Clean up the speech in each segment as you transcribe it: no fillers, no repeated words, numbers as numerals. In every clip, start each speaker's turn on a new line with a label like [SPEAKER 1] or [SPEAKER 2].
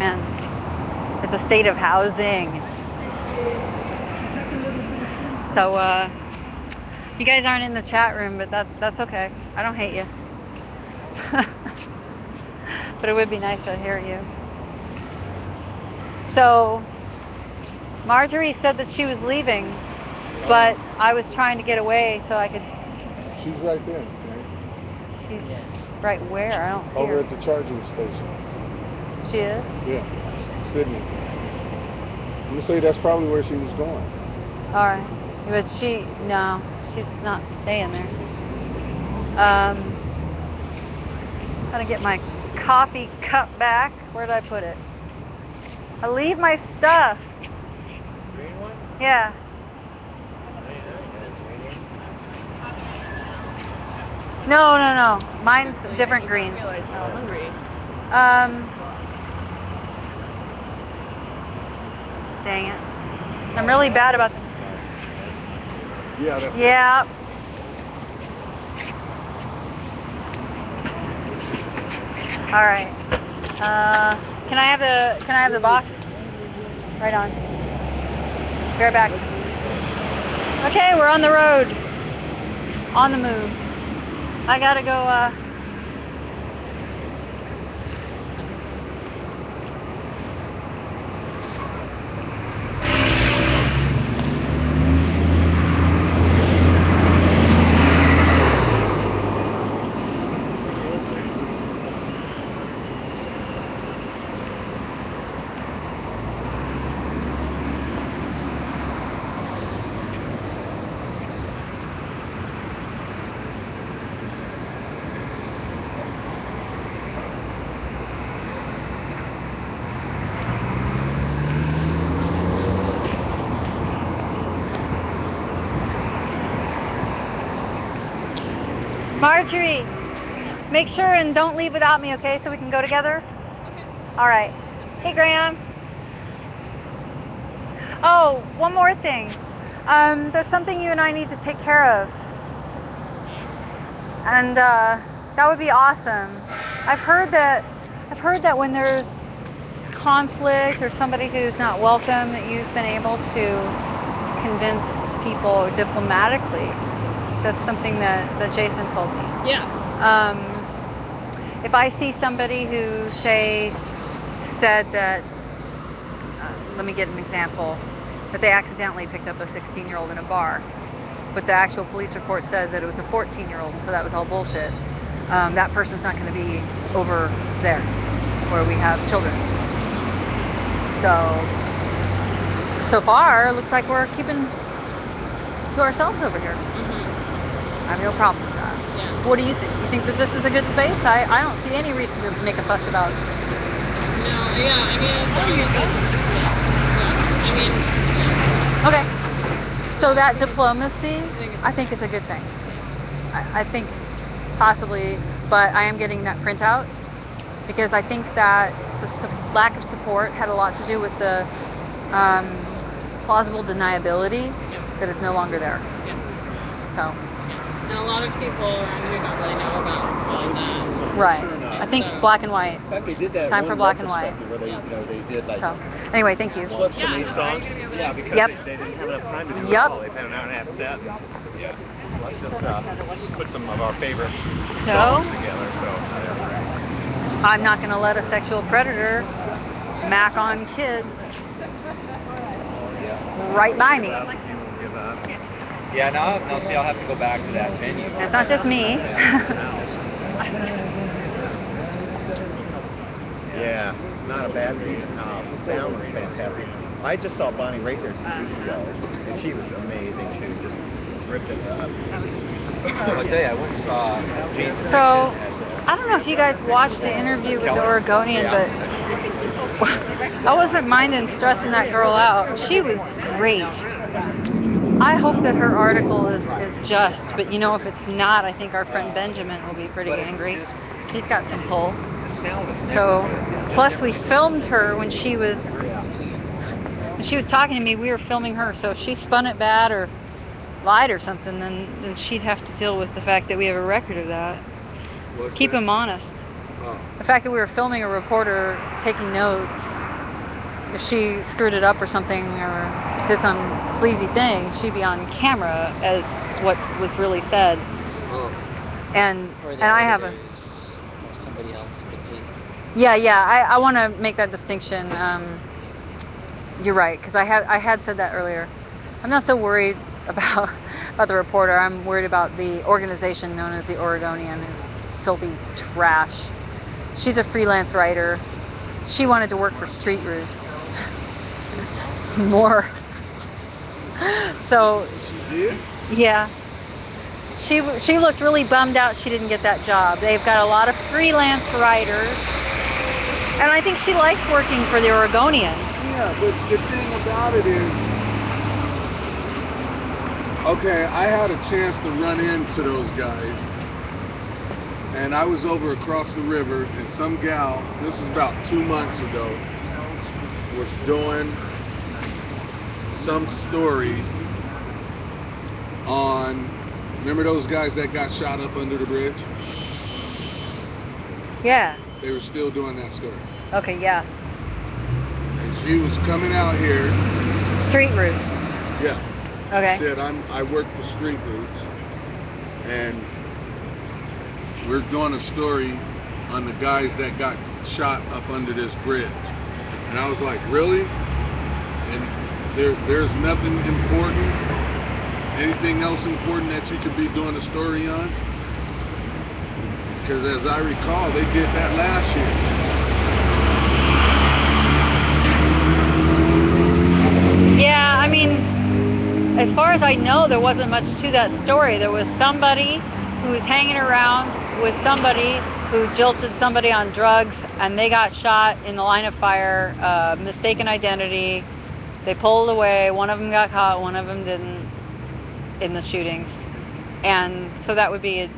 [SPEAKER 1] and it's a state of housing. So you guys aren't in the chat room, but that's okay. I don't hate you. But it would be nice to hear you. So Marjorie said that she was leaving, but I was trying to get away so I could.
[SPEAKER 2] She's right there.
[SPEAKER 1] She's right where? I don't see
[SPEAKER 2] Over
[SPEAKER 1] her.
[SPEAKER 2] at the charging station.
[SPEAKER 1] She is?
[SPEAKER 2] Yeah, she's sitting. I'm gonna say that's probably where she was going.
[SPEAKER 1] All right. But no, she's not staying there. Gotta get my coffee cup back. Where did I put it? I leave my stuff.
[SPEAKER 3] Green one?
[SPEAKER 1] Yeah. No. Mine's different green.
[SPEAKER 4] I realize you're hungry.
[SPEAKER 1] Dang it. I'm really bad about the.
[SPEAKER 2] Yeah, that's
[SPEAKER 1] Yeah. All right. Can I have the box? Right on. Be right back. Okay, we're on the road. On the move. I gotta go. Marjorie, make sure and don't leave without me, okay? So we can go together?
[SPEAKER 4] Okay.
[SPEAKER 1] All right. Hey, Graham. Oh, one more thing. There's something you and I need to take care of. And that would be awesome. I've heard that when there's conflict or somebody who's not welcome, that you've been able to convince people diplomatically. That's something that Jason told me.
[SPEAKER 4] Yeah.
[SPEAKER 1] If I see somebody who said that, let me get an example, that they accidentally picked up a 16-year-old in a bar, but the actual police report said that it was a 14-year-old, and so that was all bullshit. That person's not going to be over there where we have children. So far, it looks like we're keeping to ourselves over here. I have no problem with that.
[SPEAKER 4] Yeah.
[SPEAKER 1] What do you think? You think that this is a good space? I don't see any reason to make a fuss about it.
[SPEAKER 4] No, yeah, I mean, as long as it's,
[SPEAKER 1] Okay. So that diplomacy, I think is a good thing. I think possibly, but I am getting that printout because I think that the lack of support had a lot to do with the plausible deniability that is no longer there.
[SPEAKER 4] Yeah.
[SPEAKER 1] So.
[SPEAKER 4] And a lot of people around here don't really know about all of that.
[SPEAKER 1] Right.
[SPEAKER 3] Sure enough.
[SPEAKER 1] I think
[SPEAKER 4] So-
[SPEAKER 1] black and white.
[SPEAKER 3] In fact, they did that
[SPEAKER 1] Time
[SPEAKER 3] one
[SPEAKER 1] for black and white.
[SPEAKER 3] retrospective where they did like
[SPEAKER 1] So, anyway, thank you.
[SPEAKER 3] clips from these songs. Yeah, because
[SPEAKER 1] Yep.
[SPEAKER 3] they didn't have enough time to do it
[SPEAKER 1] Yep.
[SPEAKER 3] all. They've had an hour and a half set. Yeah. Let's just put some of our favorite
[SPEAKER 1] So,
[SPEAKER 3] songs together. So.
[SPEAKER 1] I'm not going to let a sexual predator mac on kids right by me.
[SPEAKER 5] Yeah, now see, I'll have to go back to that venue.
[SPEAKER 1] It's not just me.
[SPEAKER 3] Yeah, not a bad seat in the house. The sound was fantastic. I just saw Bonnie Raitt there 2 weeks ago, and she was amazing too. Just ripped it up.
[SPEAKER 5] I'll tell you, I went and saw Jane's
[SPEAKER 1] So,
[SPEAKER 5] Addiction
[SPEAKER 1] I don't know if you guys watched the interview with the Oregonian, but I wasn't minding stressing that girl out. She was great. I hope that her article is just, but you know, if it's not, I think our friend Benjamin will be pretty angry. He's got some pull.
[SPEAKER 5] The sound was
[SPEAKER 1] So,
[SPEAKER 5] never good.
[SPEAKER 1] plus we filmed her when she was talking to me. We were filming her, so if she spun it bad or lied or something, then she'd have to deal with the fact that we have a record of that.
[SPEAKER 3] What's
[SPEAKER 1] Keep
[SPEAKER 3] that?
[SPEAKER 1] him honest.
[SPEAKER 2] Oh.
[SPEAKER 1] The fact that we were filming a reporter taking notes, if she screwed it up or something or did some sleazy thing, she'd be on camera as what was really said.
[SPEAKER 2] Oh.
[SPEAKER 1] And
[SPEAKER 6] Or
[SPEAKER 1] and
[SPEAKER 6] the
[SPEAKER 1] I have a
[SPEAKER 6] editors or somebody else could be.
[SPEAKER 1] yeah. I want to make that distinction. You're right, because I had said that earlier. I'm not so worried about the reporter. I'm worried about the organization known as the Oregonian, who's filthy trash. She's a freelance writer. She wanted to work for Street Roots more. So
[SPEAKER 2] She did?
[SPEAKER 1] yeah, she looked really bummed out she didn't get that job. They've got a lot of freelance writers, and I think she likes working for the Oregonian.
[SPEAKER 2] Yeah, but the thing about it is, okay, I had a chance to run into those guys, and I was over across the river, and some gal, this was about 2 months ago, was doing some story on, remember those guys that got shot up under the bridge?
[SPEAKER 1] Yeah.
[SPEAKER 2] They were still doing that story.
[SPEAKER 1] Okay. Yeah.
[SPEAKER 2] And she was coming out here,
[SPEAKER 1] Street Roots.
[SPEAKER 2] yeah.
[SPEAKER 1] Okay.
[SPEAKER 2] Said I work for Street Roots, and we're doing a story on the guys that got shot up under this bridge. And I was like, really? And there's nothing important, anything else important that you could be doing a story on? Because as I recall, they did that last year.
[SPEAKER 1] Yeah, I mean, as far as I know, there wasn't much to that story. There was somebody who was hanging around with somebody who jilted somebody on drugs, and they got shot in the line of fire, mistaken identity. They pulled away. One of them got caught, one of them didn't in the shootings. And so that would be,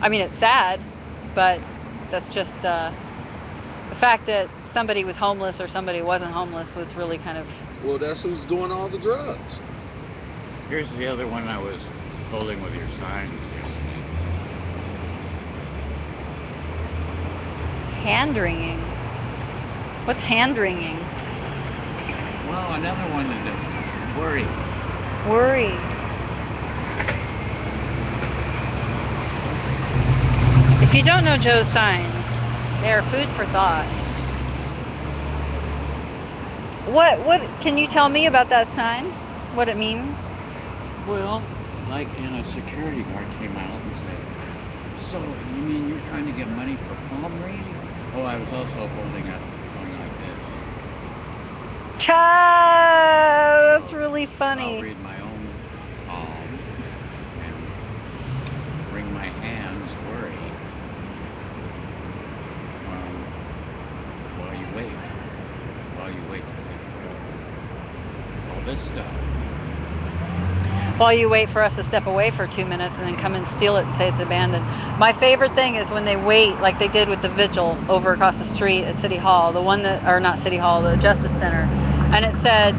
[SPEAKER 1] I mean, it's sad, but that's just, the fact that somebody was homeless or somebody wasn't homeless was really kind of...
[SPEAKER 2] Well, that's who's doing all the drugs.
[SPEAKER 7] Here's the other one I was holding with your signs yesterday.
[SPEAKER 1] Hand-wringing. What's hand-wringing?
[SPEAKER 7] Well, another one that worry.
[SPEAKER 1] Worry. If you don't know Joe's signs, they are food for thought. What can you tell me about that sign? What it means?
[SPEAKER 7] Well, like, and a security guard came out and said, "So you mean you're trying to get money for palm reading?" Oh, I was also holding up going like this.
[SPEAKER 1] Ah, that's really
[SPEAKER 7] I'll
[SPEAKER 1] funny.
[SPEAKER 7] read my own palm and bring my hands worry. While you wait to take all this stuff.
[SPEAKER 1] While you wait for us to step away for 2 minutes and then come and steal it and say it's abandoned. My favorite thing is when they wait, like they did with the vigil over across the street at City Hall, the one that, or not City Hall, the Justice Center, and it said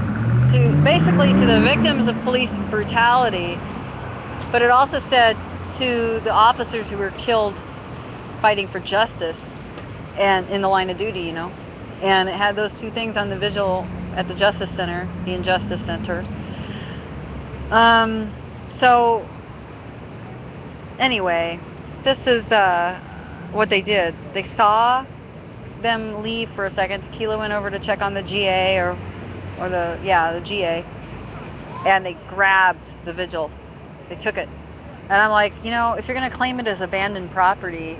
[SPEAKER 1] basically to the victims of police brutality, but it also said to the officers who were killed fighting for justice and in the line of duty, you know. And it had those two things on the vigil at the Justice Center, the Injustice Center. So anyway, this is what they did. They saw them leave for a second. Tequila went over to check on the GA or the GA, and they grabbed the vigil. They took it. And I'm like, you know, if you're going to claim it as abandoned property,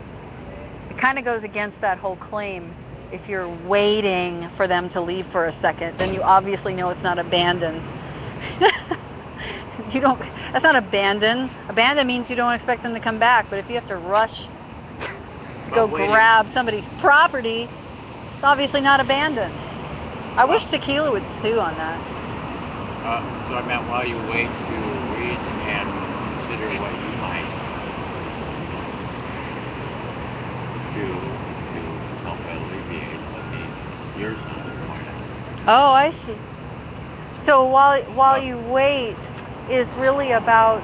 [SPEAKER 1] it kind of goes against that whole claim. If you're waiting for them to leave for a second, then you obviously know it's not abandoned. That's not abandoned. Abandoned means you don't expect them to come back. But if you have to rush to go grab somebody's property, it's obviously not abandoned. I wish Tequila would sue on that.
[SPEAKER 7] So I meant while you wait to read and consider what you might do to help alleviate what yours on the point.
[SPEAKER 1] Oh, I see. So while you wait is really about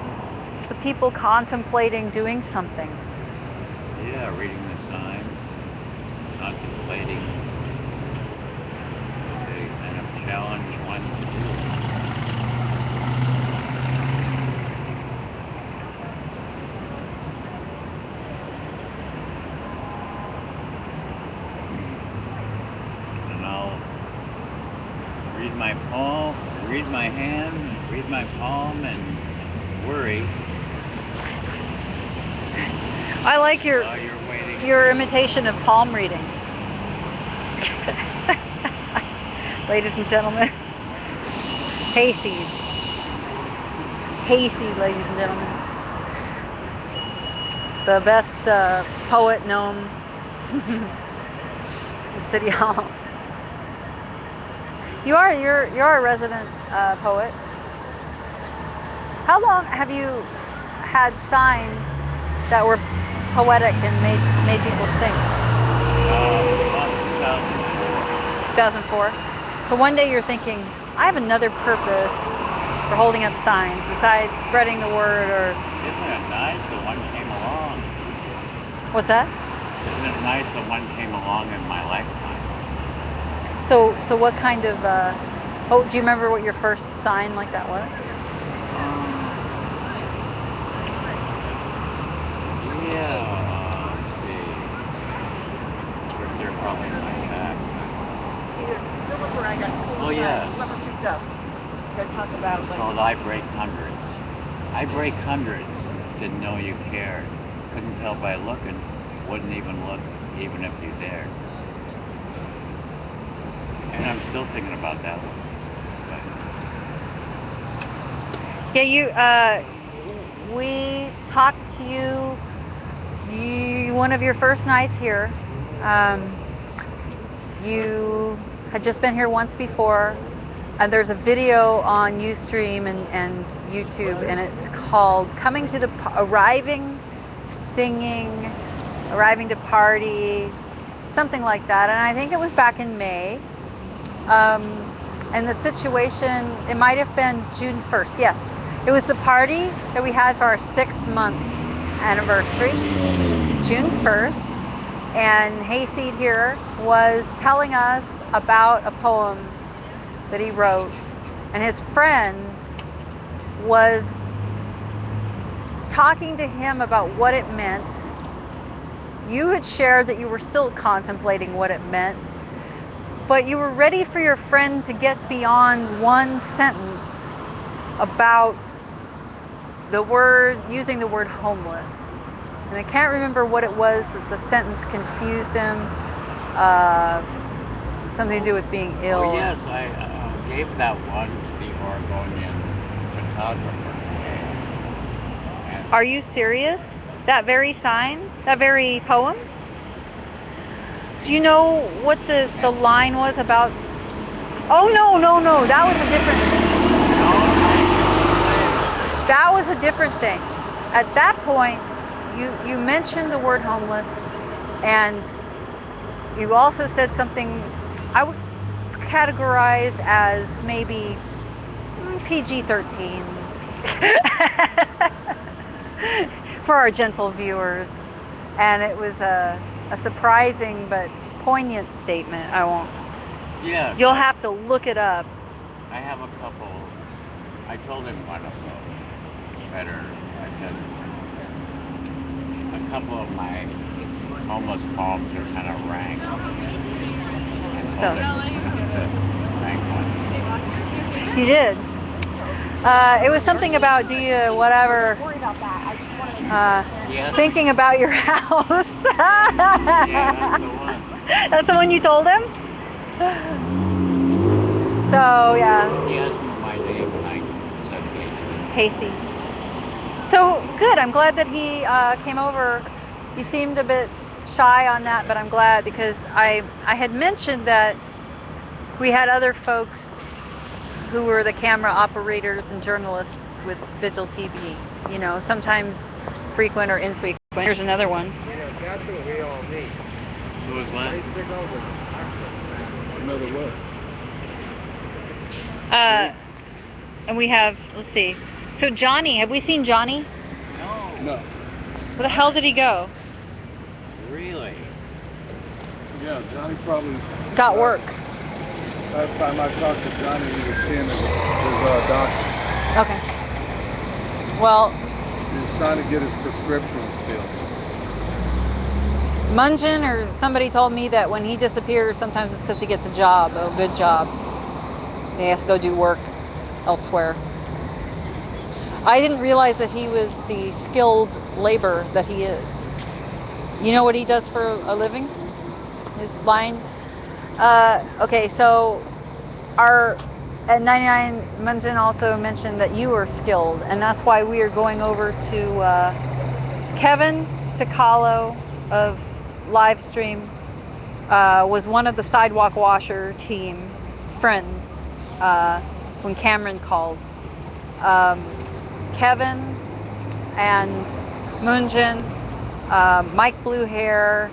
[SPEAKER 1] the people contemplating doing something.
[SPEAKER 7] Yeah, reading the signs challenge one to do. And I'll read my palm, read my hand, read my palm, and worry
[SPEAKER 1] I like
[SPEAKER 7] while you're waiting.
[SPEAKER 1] your imitation of palm reading. Ladies and gentlemen, Hayseed. Hayseed, ladies and gentlemen. The best poet known at City Hall. You're a resident poet. How long have you had signs that were poetic and made people think?
[SPEAKER 7] About 2004.
[SPEAKER 1] 2004. But one day you're thinking, I have another purpose for holding up signs besides spreading the word, or
[SPEAKER 7] Isn't it nice that one came along?
[SPEAKER 1] what's that?
[SPEAKER 7] Isn't it nice that one came along in my lifetime?
[SPEAKER 1] So what kind of oh, do you remember what your first sign like that was?
[SPEAKER 7] Yeah, let's see. They're probably in my back. Oh, yes. It's called I Break Hundreds. I break hundreds. Didn't know you cared. Couldn't tell by looking. Wouldn't even look, even if you dared. And I'm still thinking about that one.
[SPEAKER 1] Yeah, we talked to you one of your first nights here. You had just been here once before, and there's a video on Ustream and YouTube, and it's called "Coming to the Arriving, Singing, Arriving to Party," something like that. And I think it was back in May. And the situation, it might have been June 1st. Yes, it was the party that we had for our 6-month anniversary, June 1st. And Hayseed here was telling us about a poem that he wrote, and his friend was talking to him about what it meant. You had shared that you were still contemplating what it meant, but you were ready for your friend to get beyond one sentence about using the word homeless. And I can't remember what it was that the sentence confused him. Something to do with being ill.
[SPEAKER 7] Oh, yes, I gave that one to the Oregonian photographer today. And
[SPEAKER 1] Are you serious? That very sign? That very poem? Do you know what the line was about? Oh, no, that was a different thing. At that point, you mentioned the word homeless, and you also said something I would categorize as maybe PG-13 for our gentle viewers. And it was a surprising but poignant statement.
[SPEAKER 7] yes,
[SPEAKER 1] You'll have to look it up.
[SPEAKER 7] I have a couple. I told him one of them. Better. I said, a couple of my homeless poems are kind of rank. I
[SPEAKER 1] So
[SPEAKER 7] told him the rank ones.
[SPEAKER 1] you did. It was something about
[SPEAKER 7] Yes.
[SPEAKER 1] thinking about your house.
[SPEAKER 7] Yeah, that's the one.
[SPEAKER 1] That's the one you told him? So yeah,
[SPEAKER 7] He asked me my name and I said Hayseed.
[SPEAKER 1] Hayseed. So good. I'm glad that he came over. You seemed a bit shy on that, but I'm glad, because I had mentioned that we had other folks who were the camera operators and journalists with Vigil TV. You know, sometimes frequent or infrequent. Here's another one.
[SPEAKER 3] That's what we all need.
[SPEAKER 7] Who was that?
[SPEAKER 2] Another what?
[SPEAKER 1] And we have, let's see. So Johnny, have we seen Johnny?
[SPEAKER 7] No.
[SPEAKER 2] No.
[SPEAKER 1] Where the hell did he go?
[SPEAKER 7] Really?
[SPEAKER 2] Yeah, Johnny probably
[SPEAKER 1] Got work.
[SPEAKER 2] Last time I talked to Johnny, he was seeing his doctor.
[SPEAKER 1] Okay. Well,
[SPEAKER 2] He was trying to get his prescriptions filled.
[SPEAKER 1] Munjin or somebody told me that when he disappears, sometimes it's because he gets a job, a good job. He has to go do work elsewhere. I didn't realize that he was the skilled labor that he is. You know what he does for a living? His line? Okay, so our at 99, Munjin also mentioned that you were skilled, and that's why we are going over to Kevin Takalo of Livestream. Was one of the sidewalk washer team friends when Cameron called. Kevin and Munjin, Mike Blue Hair,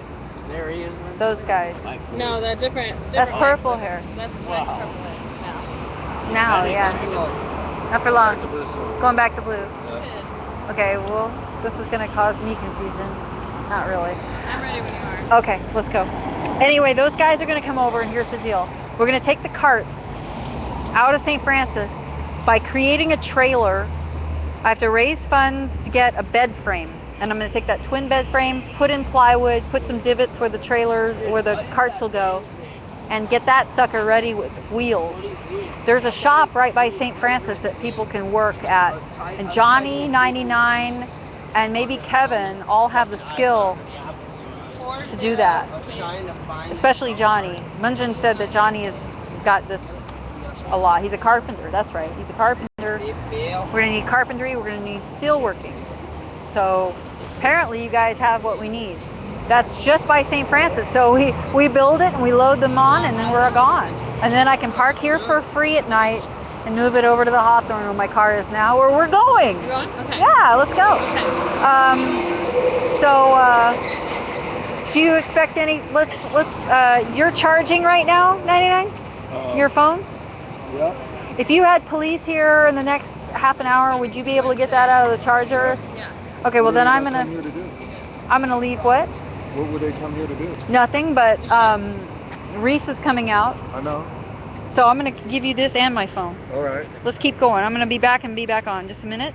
[SPEAKER 7] There he is.
[SPEAKER 1] those guys.
[SPEAKER 7] Mike.
[SPEAKER 4] No, they're different.
[SPEAKER 1] That's
[SPEAKER 4] different
[SPEAKER 1] purple
[SPEAKER 4] ones.
[SPEAKER 1] hair.
[SPEAKER 4] That's
[SPEAKER 7] Wow.
[SPEAKER 4] my purple hair
[SPEAKER 1] Now,
[SPEAKER 7] That ain't
[SPEAKER 1] yeah.
[SPEAKER 7] gonna be long.
[SPEAKER 1] Not for long.
[SPEAKER 3] to blue soon.
[SPEAKER 1] Going back to blue.
[SPEAKER 4] now.
[SPEAKER 1] Okay, well, this is gonna cause me confusion. Not really.
[SPEAKER 4] I'm ready when you are.
[SPEAKER 1] Okay, let's go. Anyway, those guys are gonna come over, and here's the deal. We're gonna take the carts out of St. Francis by creating a trailer. I have to raise funds to get a bed frame, and I'm gonna take that twin bed frame, put in plywood, put some divots where the carts will go, and get that sucker ready with wheels. There's a shop right by St. Francis that people can work at, and Johnny 99 and maybe Kevin all have the skill to do that, especially Johnny. Munjin said that Johnny has got this a lot. He's a carpenter, that's right, he's a carpenter. We're gonna need carpentry, we're gonna need steel working. So apparently you guys have what we need. That's just by St. Francis. So we build it and we load them on, and then we're gone. And then I can park here for free at night and move it over to the Hawthorne where my car is now, where we're going.
[SPEAKER 4] You going? Okay.
[SPEAKER 1] Yeah, let's go.
[SPEAKER 4] Okay.
[SPEAKER 1] Do you expect any, you're charging right now, 99? Your phone?
[SPEAKER 2] Yeah.
[SPEAKER 1] If you had police here in the next half an hour, would you be able to get that out of the charger?
[SPEAKER 4] Yeah.
[SPEAKER 1] Okay, well then I'm
[SPEAKER 2] What are they
[SPEAKER 1] gonna
[SPEAKER 2] come here to do?
[SPEAKER 1] I'm gonna leave what?
[SPEAKER 2] What would they come here to do?
[SPEAKER 1] Nothing, but Reese is coming out,
[SPEAKER 2] I know.
[SPEAKER 1] so I'm gonna give you this and my phone.
[SPEAKER 2] All right.
[SPEAKER 1] Let's keep going. I'm gonna be back on just a minute.